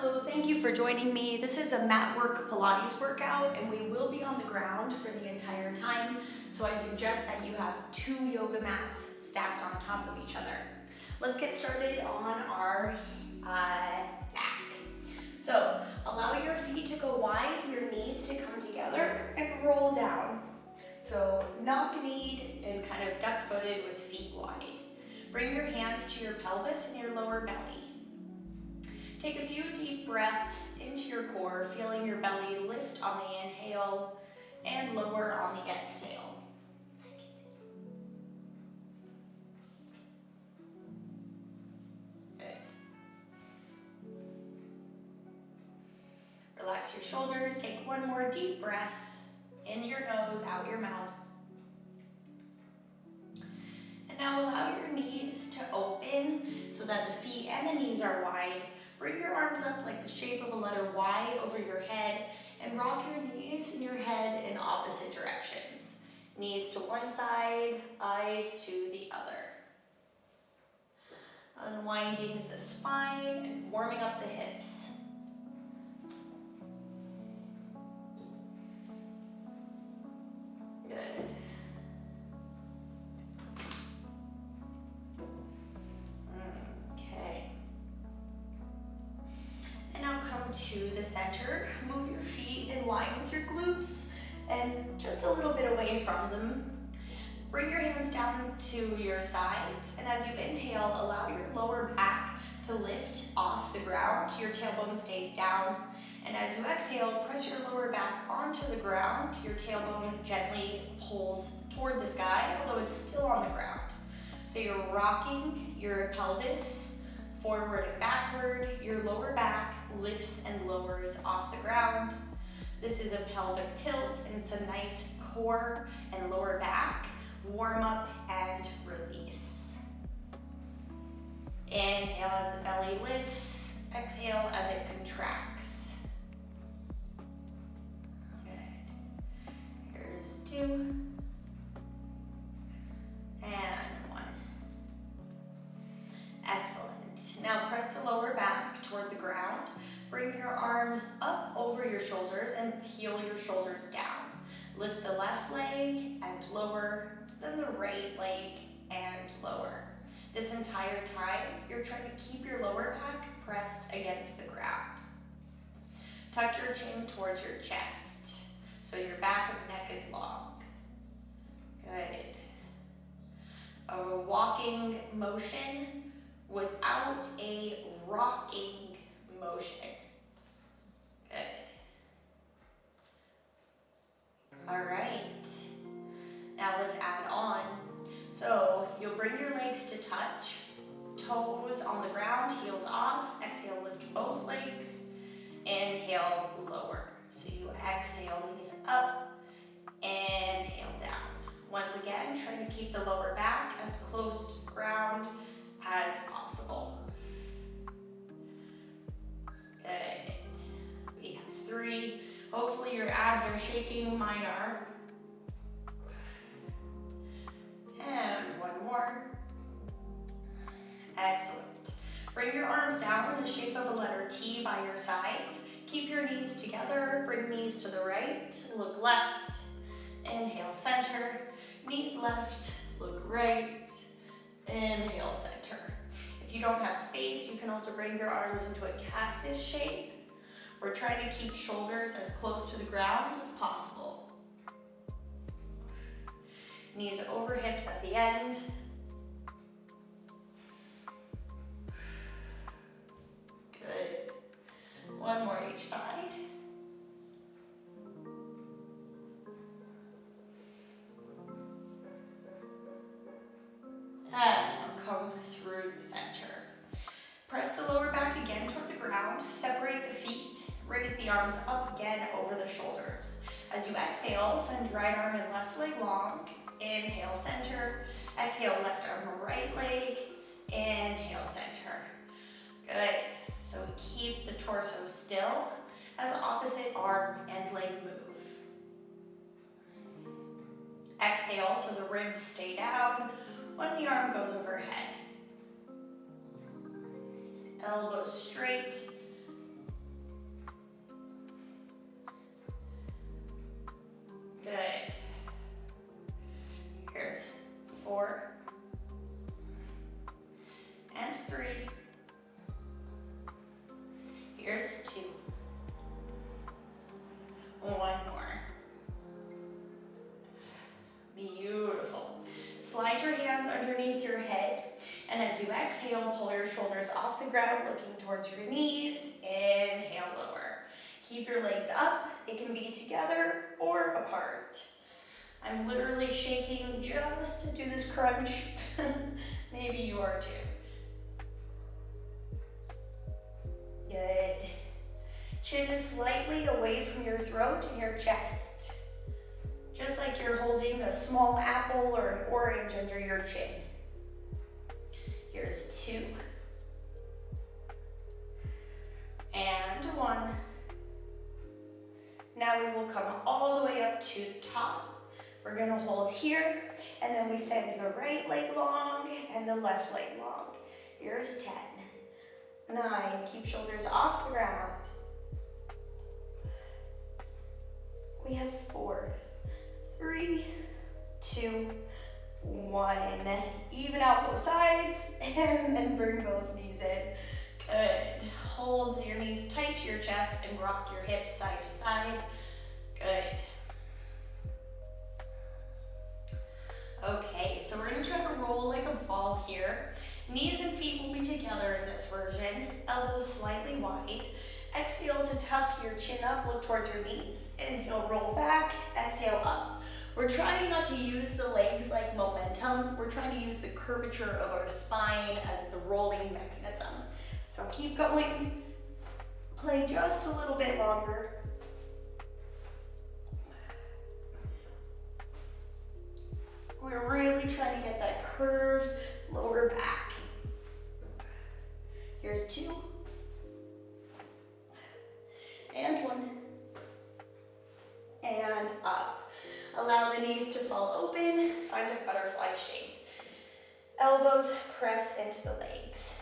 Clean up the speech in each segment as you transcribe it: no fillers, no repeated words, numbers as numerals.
Hello, thank you for joining me. This is a mat work Pilates workout and we will be on the ground for the entire time. So I suggest that you have 2 yoga mats stacked on top of each other. Let's get started on our back. So allow your feet to go wide, your knees to come together and roll down. So knock-kneed and kind of duck-footed with feet wide. Bring your hands to your pelvis and your lower belly. Take a few deep breaths into your core, feeling your belly lift on the inhale and lower on the exhale. Good. Relax your shoulders. Take one more deep breath in your nose, out your mouth. And now allow your knees to open so that the feet and the knees are wide. Bring your arms up like the shape of a letter Y over your head and rock your knees and your head in opposite directions. Knees to one side, eyes to the other. Unwinding the spine and warming up the hips. Good. To the center, move your feet in line with your glutes and just a little bit away from them. Bring your hands down to your sides, and as you inhale, allow your lower back to lift off the ground. Your tailbone stays down, and as you exhale, press your lower back onto the ground. Your tailbone gently pulls toward the sky, although it's still on the ground. So you're rocking your pelvis forward and backward. Your lower back lifts and lowers off the ground. This is a pelvic tilt, and it's a nice core and lower back warm up and release. Inhale as the belly lifts, exhale as it contracts. Good. Here's 2. And 1. Excellent. Now press the lower back toward the ground. Bring your arms up over your shoulders and peel your shoulders down. Lift the left leg and lower, then the right leg and lower. This entire time, you're trying to keep your lower back pressed against the ground. Tuck your chin towards your chest, so your back of neck is long. Good. A walking motion without a rocking motion. Good. All right. Now let's add on. So you'll bring your legs to touch, toes on the ground, heels off. Exhale, lift both legs. Inhale, lower. So you exhale, knees up, inhale down. Once again, trying to keep the lower back as close to the ground as possible. Good. We have 3. Hopefully your abs are shaking, mine are. And 1 more. Excellent. Bring your arms down in the shape of a letter T by your sides. Keep your knees together, bring knees to the right, look left. Inhale, center. Knees left, look right. Inhale, center. If you don't have space, you can also bring your arms into a cactus shape. We're trying to keep shoulders as close to the ground as possible. Knees over hips at the end. Good. 1 more each side. And now come through the center. Press the lower back again toward the ground. Separate the feet. Raise the arms up again over the shoulders. As you exhale, send right arm and left leg long. Inhale, center. Exhale, left arm, right leg. Inhale, center. Good. So keep the torso still as opposite arm and leg move. Exhale so the ribs stay down when the arm goes overhead. Elbows straight, Here's 2. One more. Beautiful. Slide your hands underneath your head, and as you exhale, pull your shoulders off the ground, looking towards your knees. Inhale, lower. Keep your legs up. They can be together or apart. I'm literally shaking just to do this crunch. Maybe you are too. Good. Chin is slightly away from your throat and your chest. Just like you're holding a small apple or an orange under your chin. Here's 2. And 1. Now we will come all the way up to the top. We're gonna hold here, and then we send the right leg long and the left leg long. Here's 10. 9, keep shoulders off the ground. We have 4, 3, 2, 1. Even out both sides, and then bring both knees in. Good. Hold your knees tight to your chest and rock your hips side to side. Good. Okay, so we're gonna try to roll like a ball here. Knees and feet will be together in this version. Elbows slightly wide. Exhale to tuck your chin up, look towards your knees. Inhale, roll back, exhale up. We're trying not to use the legs like momentum. We're trying to use the curvature of our spine as the rolling mechanism. So keep going. Play just a little bit longer. We're really trying to get that curved lower back. Here's 2. And 1. And up. Allow the knees to fall open. Find a butterfly shape. Elbows press into the legs.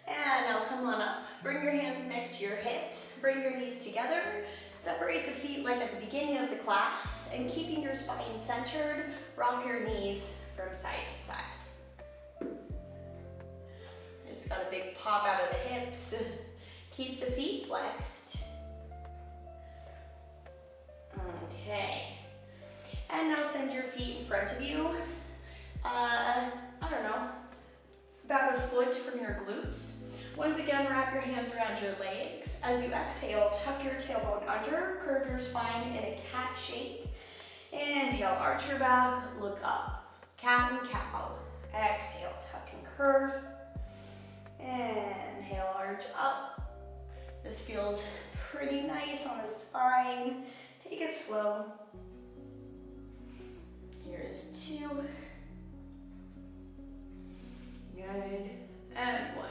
And now come on up. Bring your hands next to your hips. Bring your knees together. Separate the feet like at the beginning of the class. And keeping your spine centered, rock your knees from side to side. Just got a big pop out of the hips. Keep the feet flexed. Okay. And now send your feet in front of you. I don't know, about a foot from your glutes. Once again, wrap your hands around your legs. As you exhale, tuck your tailbone under, curve your spine in a cat shape. Inhale, arch your back, look up. Cat and cow. Exhale, tuck and curve. Inhale, arch up. This feels pretty nice on the spine. Take it slow. Here's 2. Good. And 1.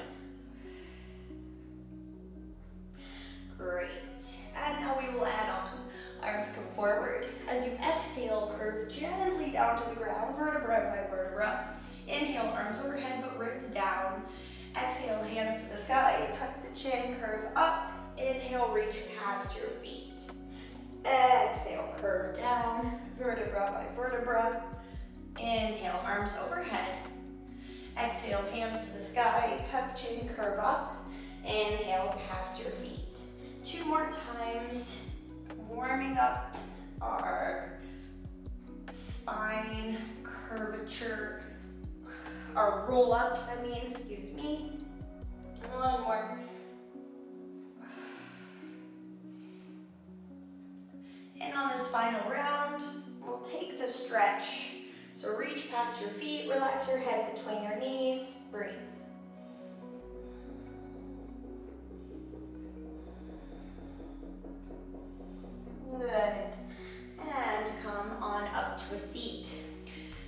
Great. And now we will add on. Arms come forward. As you exhale, curve gently down to the ground, vertebra by vertebra. Inhale, arms overhead but ribs down. Exhale, hands to the sky. Tuck the chin, curve up. Inhale, reach past your feet. Exhale, curve down, vertebra by vertebra. Inhale, arms overhead. Exhale, hands to the sky. Tuck chin, curve up. Inhale, past your feet. 2 more times, warming up our spine curvature, our roll-ups, excuse me. 1 more. And on this final round, we'll take the stretch. So reach past your feet, relax your head between your knees, breathe. Good. And come on up to a seat.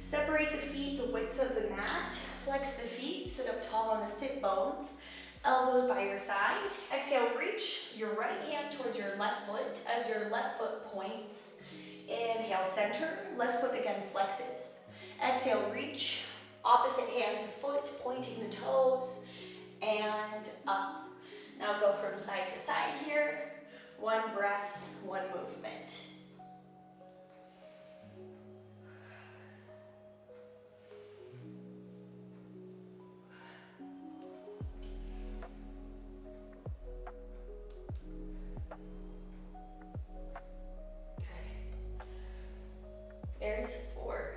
Separate the feet the width of the mat. Flex the feet, sit up tall on the sit bones. Elbows by your side. Exhale, reach your right hand towards your left foot as your left foot points. Inhale, center. Left foot again flexes. Exhale, reach. Opposite hand to foot, pointing the toes. And up. Now go from side to side here. 1 breath, 1 movement. There's 4,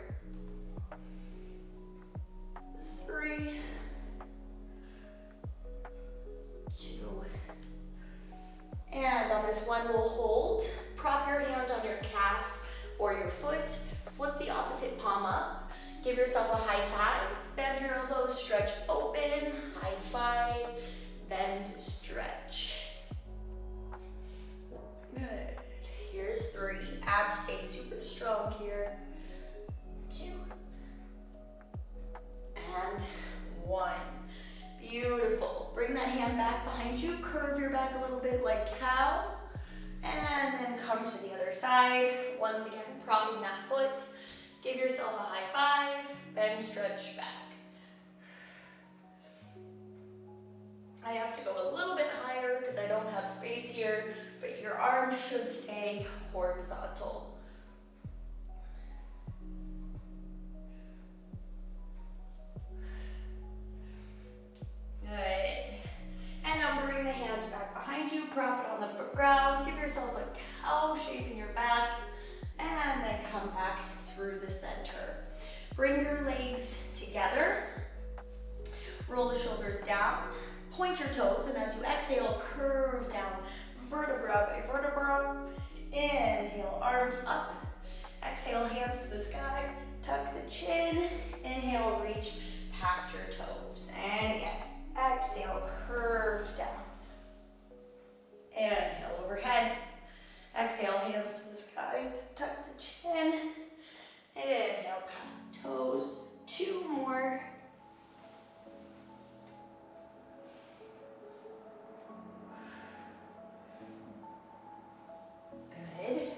3, 2. And on this one, we'll hold. Prop your hand on your calf or your foot. Flip the opposite palm up. Give yourself a high five. Bend your elbows, stretch open. High five, bend, stretch. Good. Here's 3. Abs stay super strong here. 2. And 1. Beautiful. Bring that hand back behind you. Curve your back a little bit like cow. And then come to the other side. Once again, propping that foot. Give yourself a high five. Bend, stretch back. I have to go a little bit higher because I don't have space here, but your arms should stay horizontal. Good. And now bring the hands back behind you, prop it on the ground, give yourself a cow shape in your back, and then come back through the center. Bring your legs together, roll the shoulders down, point your toes, and as you exhale, curve down vertebra by vertebra. Inhale, arms up. Exhale, hands to the sky, tuck the chin. Inhale, reach past your toes. And again. Exhale, curve down. Inhale, overhead. Exhale, hands to the sky. Tuck the chin. Inhale, past the toes. 2 more. Good.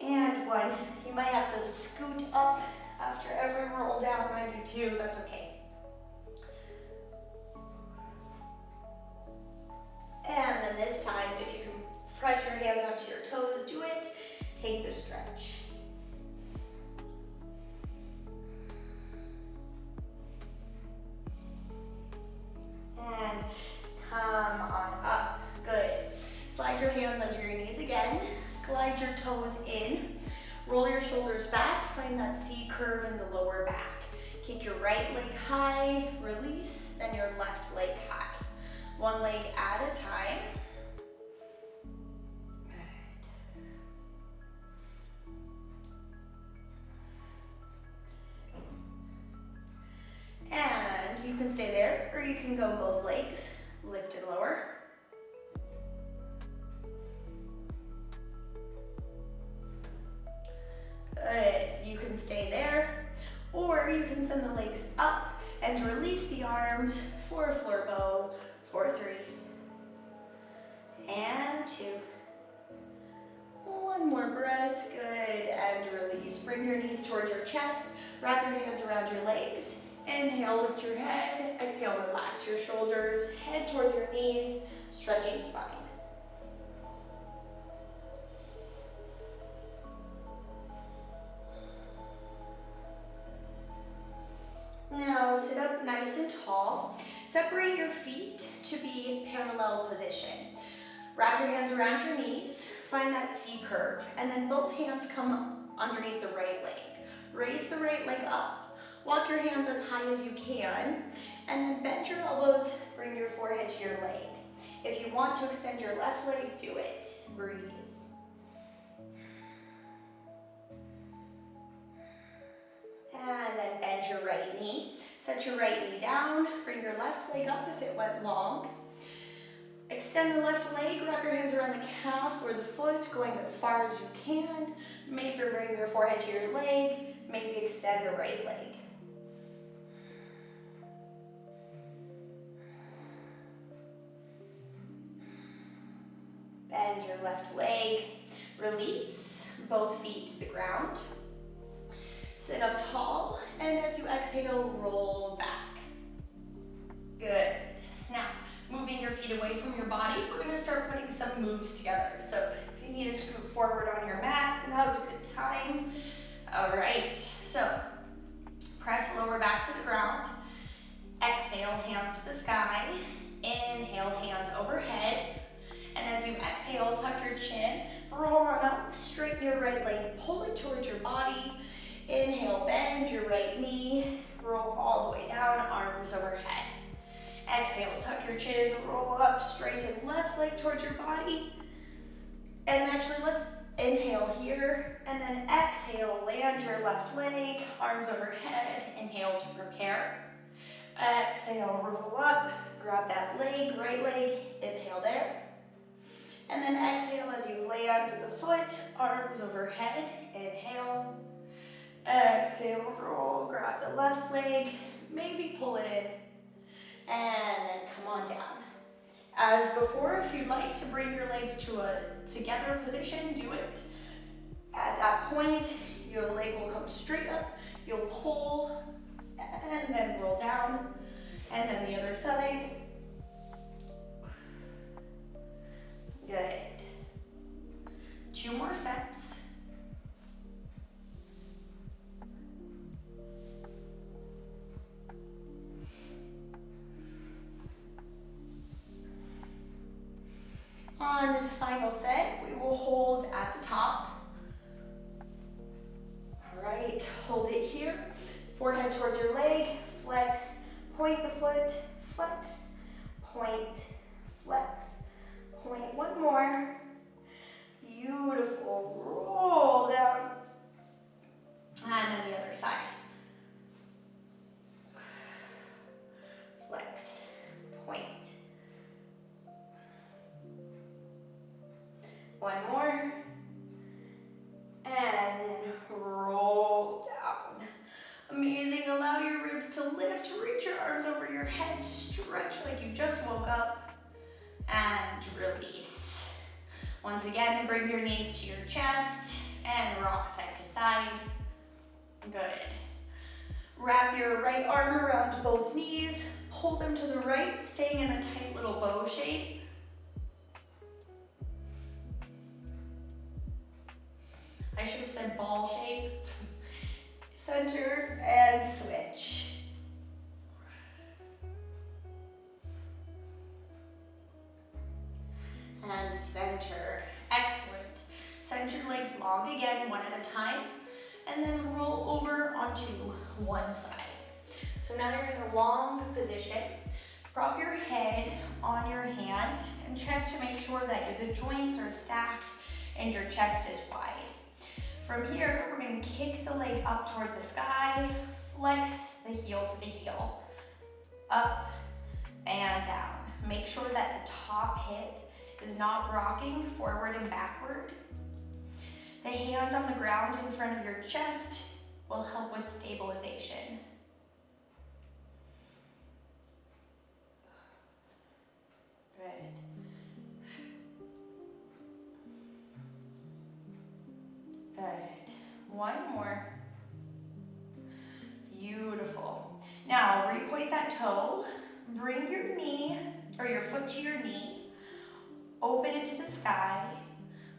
And 1. You might have to scoot up after every roll down. I do too. That's okay. And then this time, if you can press your hands onto your toes, do it. Take the stretch. And come on up. Good. Slide your hands under your knees again. Glide your toes in. Roll your shoulders back. Find that C curve in the lower back. Kick your right leg high. Release. Then your left leg high. 1 leg at a time. Good. And you can stay there, or you can go both legs, lift and lower. Good. You can stay there, or you can send the legs up and release the arms for a floor bow. 4, 3, and 2. 1 more breath, good, and release. Bring your knees towards your chest, wrap your hands around your legs. Inhale, lift your head. Exhale, relax your shoulders, head towards your knees, stretching spine. Now sit up nice and tall. Separate your feet to be parallel position. Wrap your hands around your knees, find that C curve, and then both hands come underneath the right leg. Raise the right leg up. Walk your hands as high as you can, and then bend your elbows, bring your forehead to your leg. If you want to extend your left leg, do it. Breathe. And then bend your right knee. Set your right knee down. Bring your left leg up if it went long. Extend the left leg. Wrap your hands around the calf or the foot, going as far as you can. Maybe bring your forehead to your leg. Maybe extend the right leg. Bend your left leg. Release both feet to the ground. Sit up tall, and as you exhale, roll back. Good. Now, moving your feet away from your body, we're gonna start putting some moves together. So if you need to scoot forward on your mat, now's a good time. All right, so press lower back to the ground. Exhale, hands to the sky. Inhale, hands overhead. And as you exhale, tuck your chin, roll on up straighten your right leg, pull it towards your body. Inhale, bend your right knee, roll all the way down, arms overhead. Exhale, tuck your chin, roll up, straighten left leg towards your body. And actually, let's inhale here, and then exhale, land your left leg, arms overhead, inhale to prepare. Exhale, roll up, grab that leg, right leg, inhale there. And then exhale as you land the foot, arms overhead, inhale. Exhale, roll, grab the left leg, maybe pull it in, and then come on down. As before, if you'd like to bring your legs to a together position, do it. At that point, your leg will come straight up, you'll pull, and then roll down, and then the other side. Good. 2 more sets. On this final set, we will hold at the top. All right, hold it here. Forehead towards your leg, flex, point the foot, flex, point, flex, point. One more. Beautiful. Roll down. And then the other side. Flex, point. One more. And then roll down. Amazing. Allow your ribs to lift. Reach your arms over your head. Stretch like you just woke up. And release. Once again, bring your knees to your chest and rock side to side. Good. Wrap your right arm around both knees. Pull them to the right, staying in a tight little bow shape. I should have said ball shape. Center and switch. And center. Excellent. Send your legs long again, one at a time, and then roll over onto one side. So now you're in a long position. Prop your head on your hand and check to make sure that the joints are stacked and your chest is wide. From here, we're going to kick the leg up toward the sky, flex the heel to the heel, up and down. Make sure that the top hip is not rocking forward and backward. The hand on the ground in front of your chest will help with stabilization. Good. Good. One more. Beautiful. Now, repoint that toe. Bring your knee, or your foot to your knee. Open it to the sky.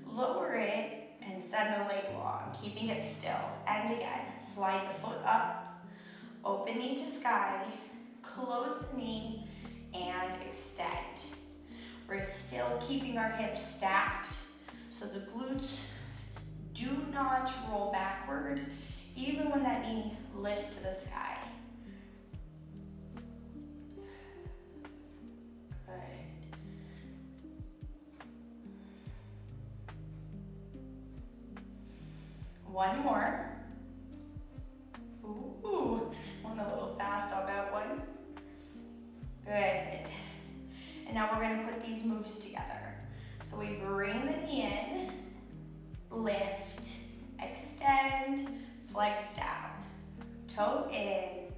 Lower it and send the leg long, keeping it still. And again, slide the foot up. Open knee to sky. Close the knee and extend. We're still keeping our hips stacked, so the glutes do not roll backward, even when that knee lifts to the sky. Good. One more. Ooh, went a little fast on that one. Good. And now we're going to put these moves together. So we bring the knee in, lift, extend, flex down. Toe in,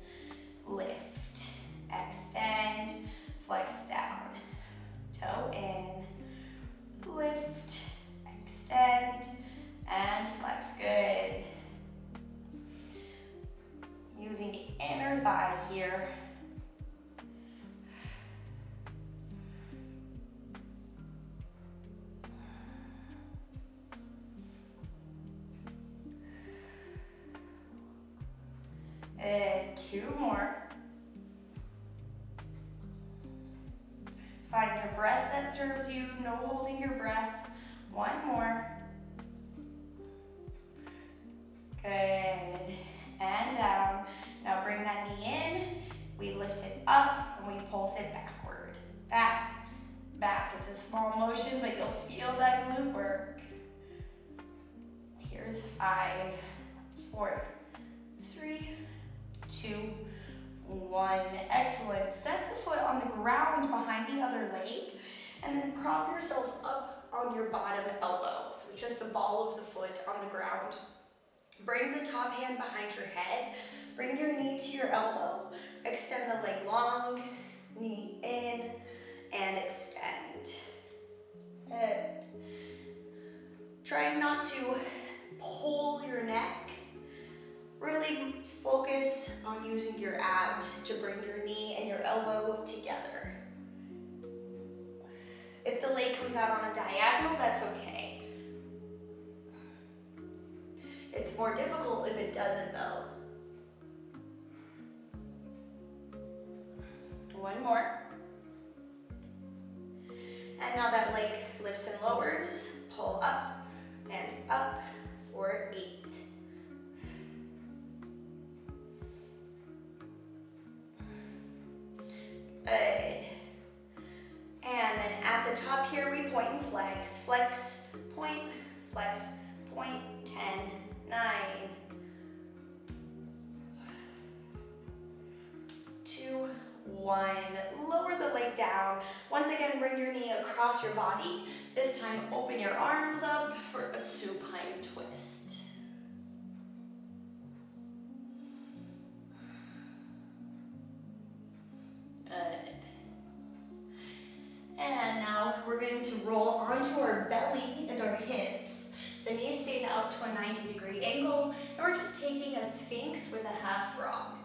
lift, extend, flex down. Toe in, lift, extend, and flex. Good. Using the inner thigh here. And 2 more. Find a breath that serves you, no holding your breath. 1 more. 5, 4, 3, 2, 1. Excellent. Set the foot on the ground behind the other leg, and then prop yourself up on your bottom elbow. So just the ball of the foot on the ground. Bring the top hand behind your head. Bring your knee to your elbow. Extend the leg long, knee in, and extend. Good. Trying not to pull your neck. Really focus on using your abs to bring your knee and your elbow together. If the leg comes out on a diagonal, that's okay. It's more difficult if it doesn't though. One more. And now that leg lifts and lowers, pull up and up for 8. Good. And then at the top here, we point and flex. Flex, point, 10, 9, 2, 1. Lower the leg down. Once again, bring your knee across your body. This time, open your arms up for a supine twist. Good. And now we're going to roll onto our belly and our hips. The knee stays out to a 90-degree angle, and we're just taking a sphinx with a half frog.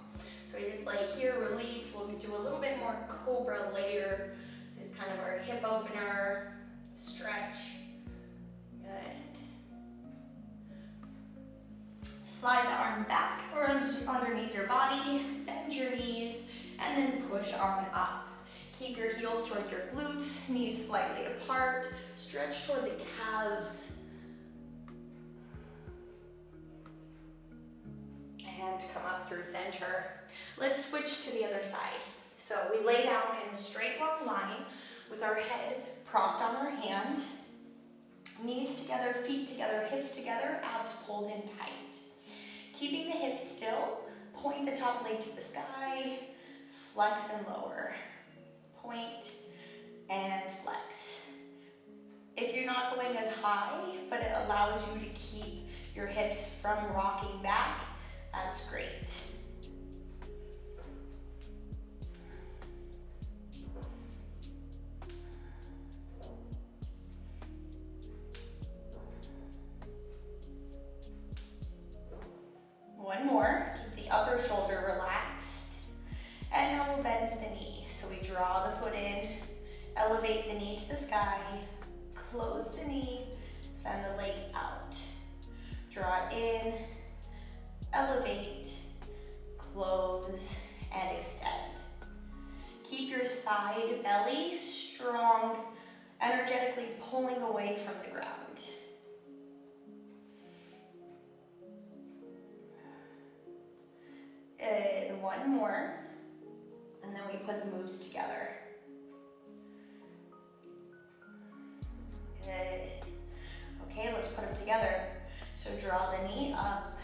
So we just lay here, release. We'll do a little bit more cobra later. This is kind of our hip opener. Stretch. Good. Slide the arm back or underneath your body, bend your knees, and then push on up. Keep your heels toward your glutes, knees slightly apart, stretch toward the calves. And come up through center. Let's switch to the other side. So we lay down in a straight long line with our head propped on our hand, knees together, feet together, hips together, abs pulled in tight. Keeping the hips still, point the top leg to the sky, flex and lower. Point and flex. If you're not going as high, but it allows you to keep your hips from rocking back, that's great. One more, keep the upper shoulder relaxed. And now we'll bend the knee. So we draw the foot in, elevate the knee to the sky, close the knee, send the leg out. Draw in, elevate, close, and extend. Keep your side belly strong, energetically pulling away from the ground. And one more, and then we put the moves together. Good. Okay, let's put them together. So draw the knee up,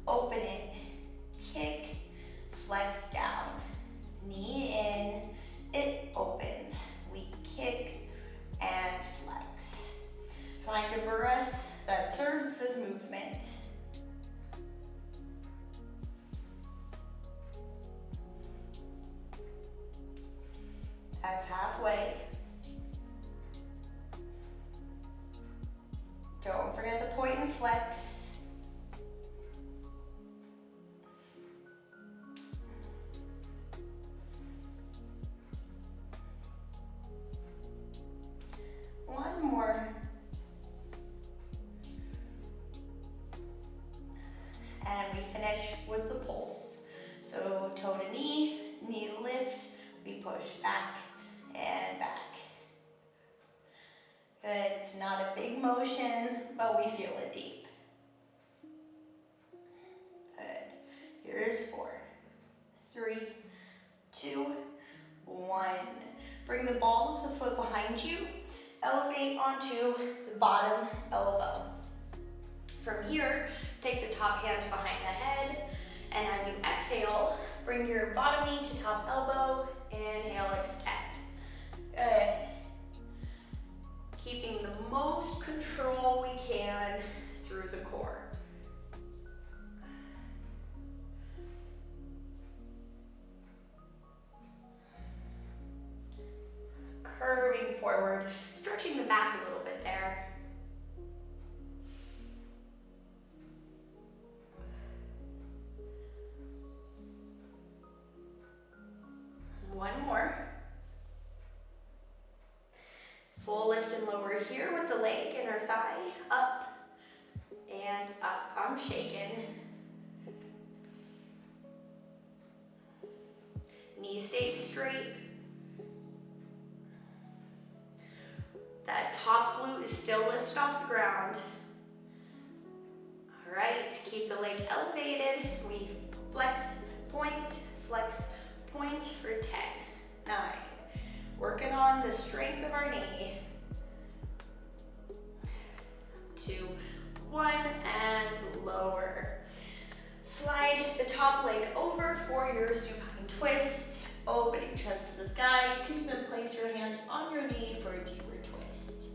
open it, kick, flex down, knee in, it opens. We kick and flex. Find a breath that serves as movement. That's halfway. Don't forget the point and flex. One more. And we finish with the pulse. So toe to knee, knee lift, we push back and back. Good, it's not a big motion, but we feel it deep. Good, here's 4, 3, 2, 1. Bring the ball of the foot behind you, elevate onto the bottom elbow. From here, take the top hand behind the head, and as you exhale, bring your bottom knee to top elbow. Inhale, extend. Good. Keeping the most control we can through the core. Curving forward, stretching the back a little bit there. One more. Full lift and lower here with the leg, inner thigh, up and up. I'm shaking. Knee stays straight. That top glute is still lifted off the ground. All right, keep the leg elevated. We flex, point for 10, 9. Working on the strength of our knee. 2, 1, and lower. Slide the top leg over for your supine twist, opening chest to the sky. You can even place your hand on your knee for a deeper twist.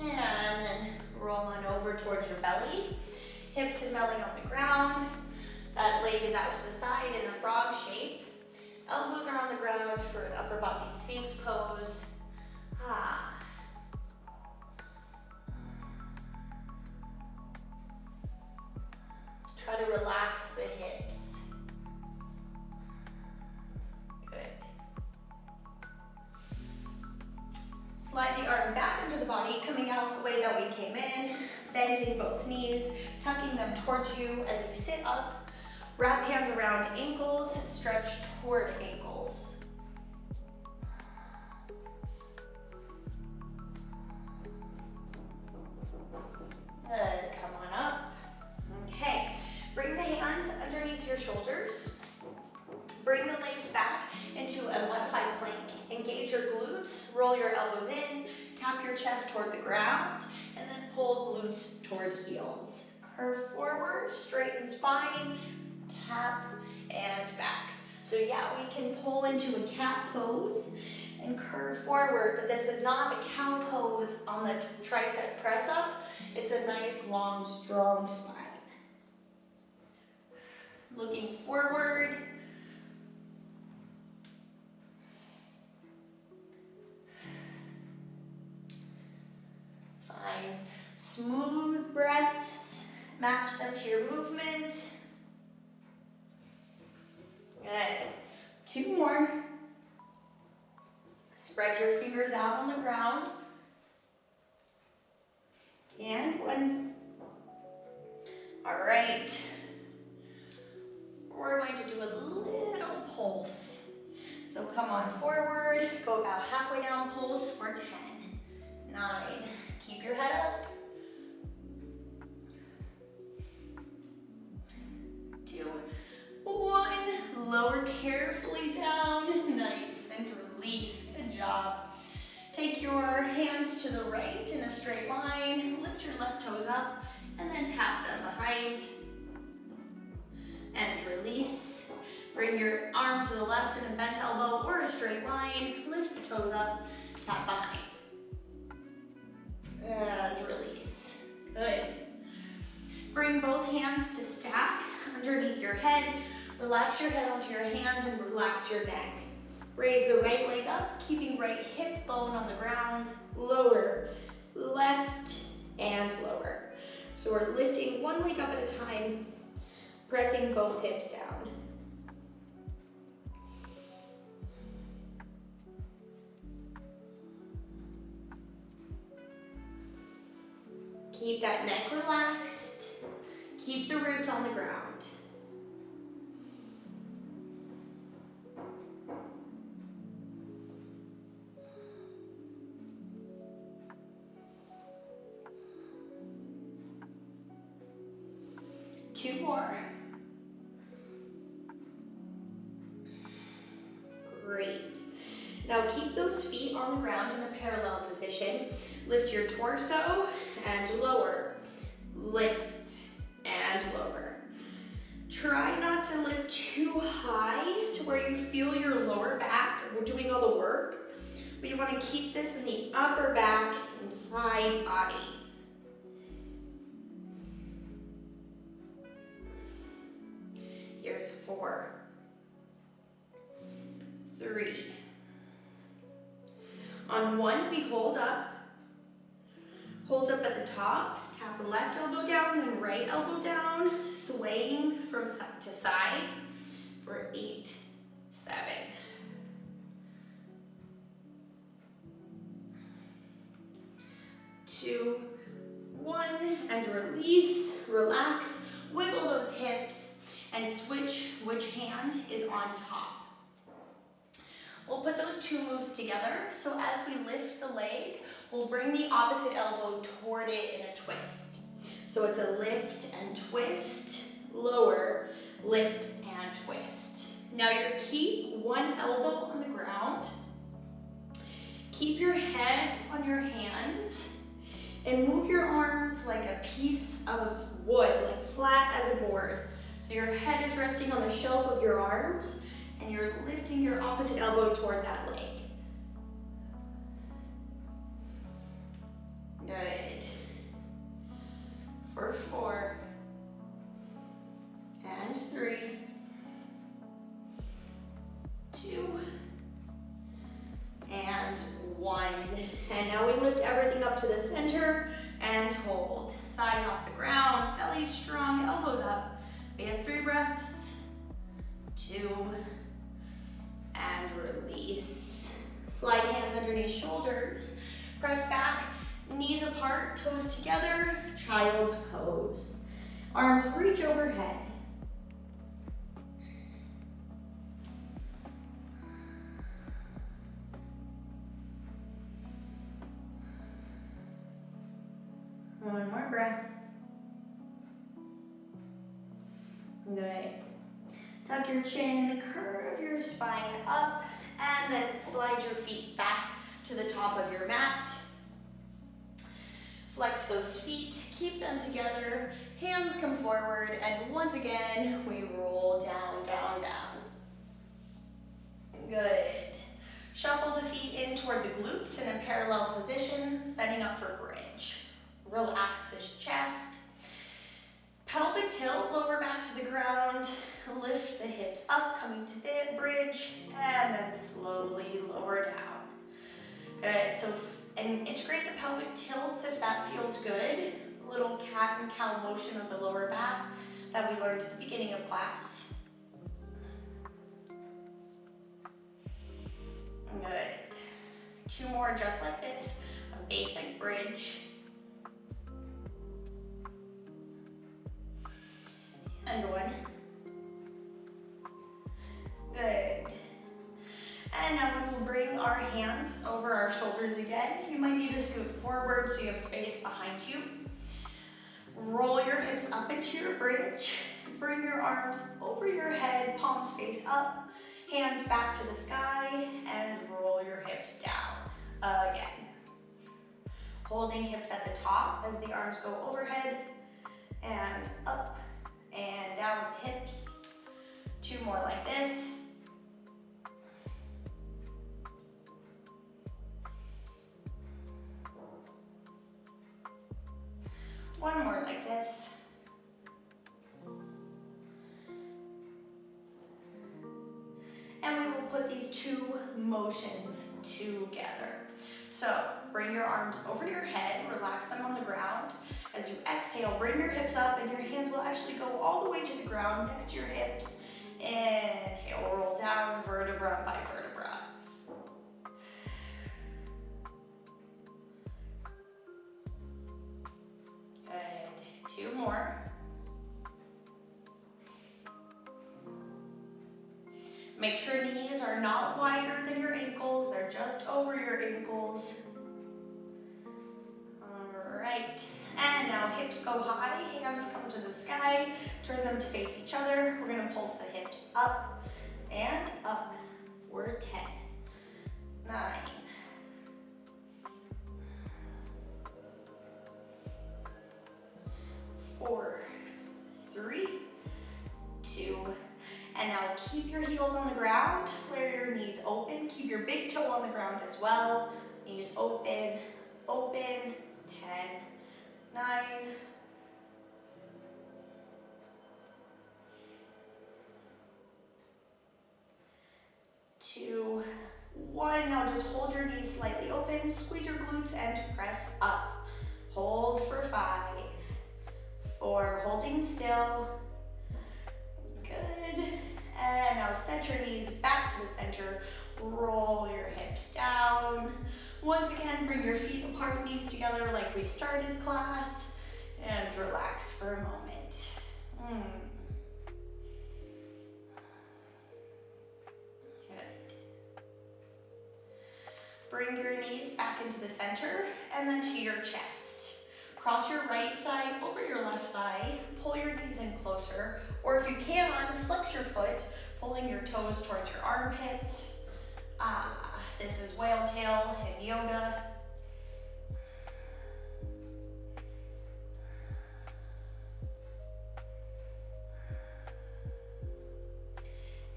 And then roll on over towards your belly. Hips and belly on the ground. That leg is out to the side in a frog shape. Elbows are on the ground for an upper body sphinx pose. Try to relax the hips. Good. Slide the arm back into the body, coming out the way that we came in, bending both knees, tucking them towards you as you sit up. Wrap hands around ankles, stretch toward ankles. Good, come on up. Okay, bring the hands underneath your shoulders. Bring the legs back into a modified plank. Engage your glutes, roll your elbows in, tap your chest toward the ground, and then pull glutes toward heels. Curve forward, straighten spine, tap, and back. So yeah, we can pull into a cat pose and curve forward, but this is not a cow pose on the tricep press up. It's a nice, long, strong spine. Looking forward. Find smooth breaths, match them to your movement. Good. 2 more. Spread your fingers out on the ground. And 1. All right. We're going to do a little pulse. So come on forward, go about halfway down, pulse for 10, 9. Keep your head up. 2, 1. Lower carefully down. Nice. And release. Good job. Take your hands to the right in a straight line. Lift your left toes up and then tap them behind. And release. Bring your arm to the left in a bent elbow or a straight line. Lift the toes up, tap behind. And release. Good. Bring both hands to stack underneath your head. Relax your head onto your hands and relax your neck. Raise the right leg up, keeping right hip bone on the ground. Lower, left, and lower. So we're lifting one leg up at a time, pressing both hips down. Keep that neck relaxed. Keep the ribs on the ground. Two more. Great. Now keep those feet on the ground in a parallel position. Lift your torso and lower. Lift and lower. Try not to lift too high to where you feel your lower back. We're doing all the work, but you want to keep this in the upper back and side body. Here's 4, 3. On 1, we hold up. Hold up at the top, tap the left elbow down, then right elbow down, swaying from side to side for 8, 7. 2, 1, and release, relax, wiggle those hips, and switch which hand is on top. We'll put those 2 moves together, so as we lift the leg, we'll bring the opposite elbow toward it in a twist. So it's a lift and twist, lower, lift and twist. Now keep one elbow on the ground. Keep your head on your hands and move your arms like a piece of wood, like flat as a board. So your head is resting on the shelf of your arms and you're lifting your opposite elbow toward that leg. Good. For 4 and 3, 2 and 1. And now we lift everything up to the center and hold. Thighs off the ground, belly strong, elbows up. We have 3 breaths. 2 and release. Slide hands underneath shoulders. Press back, knees apart, toes together, child's pose. Arms reach overhead. One more breath. Good. Tuck your chin, curve your spine up, and then slide your feet back to the top of your mat. Flex those feet, keep them together, hands come forward, and once again, we roll down, down, down. Good. Shuffle the feet in toward the glutes in a parallel position, setting up for bridge. Relax this chest. Pelvic tilt, lower back to the ground. Lift the hips up, coming to the bridge, and then slowly lower down. Good, so and integrate the pelvic tilts if that feels good. A little cat and cow motion of the lower back that we learned at the beginning of class. Good. 2 more just like this, a basic bridge. And 1. Good. And now we will bring our hands over our shoulders again. You might need to scoot forward so you have space behind you. Roll your hips up into your bridge. Bring your arms over your head, palms face up, hands back to the sky, and roll your hips down again. Holding hips at the top as the arms go overhead and up and down with the hips. 2 more like this. One more like this. And we will put these 2 motions together. So bring your arms over your head, relax them on the ground. As you exhale, bring your hips up and your hands will actually go all the way to the ground next to your hips. Inhale, roll down vertebra by vertebra. Good. 2 more. Make sure knees are not wider than your ankles, they're just over your ankles. All right, and now hips go high, hands come to the sky, turn them to face each other. We're gonna pulse the hips up and up. We're 10. toes on the ground, flare your knees open. Keep your big toe on the ground as well. Knees open, open. 10, 9, 2, 1. Now just hold your knees slightly open, squeeze your glutes and press up. Hold for 5, 4, holding still. Good. And now set your knees back to the center. Roll your hips down. Once again, bring your feet apart, knees together like we started class. And relax for a moment. Good. Bring your knees back into the center and then to your chest. Cross your right side over your left thigh. Pull your knees in closer. Or if you can, flex your foot, pulling your toes towards your armpits. This is whale tail in yoga.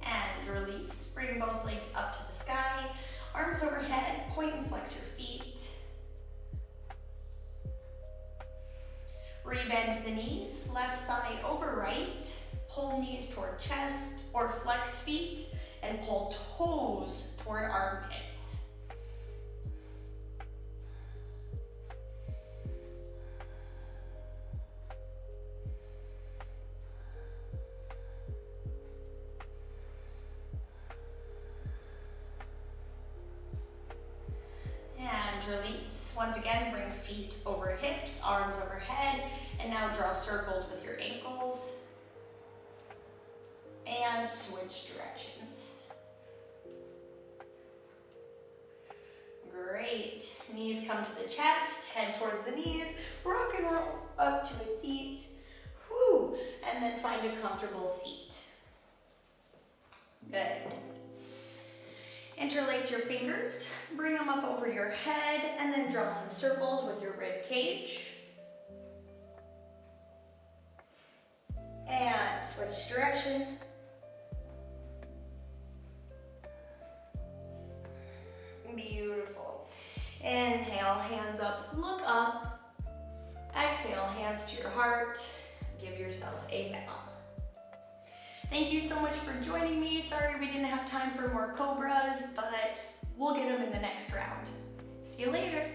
And release. Bring both legs up to the sky. Arms overhead. Point and flex your feet. Rebend the knees. Left thigh over right. Pull knees toward chest or flex feet and pull toes toward armpits. And release. Once again, bring feet over hips, arms overhead, and now draw circles with your ankles. And switch directions. Great. Knees come to the chest, head towards the knees, rock and roll up to a seat. Whew. And then find a comfortable seat. Good. Interlace your fingers, bring them up over your head, and then draw some circles with your rib cage. And switch direction. Beautiful. Inhale, hands up, look up. Exhale, hands to your heart. Give yourself a bow. Thank you so much for joining me. Sorry we didn't have time for more cobras, but we'll get them in the next round. See you later.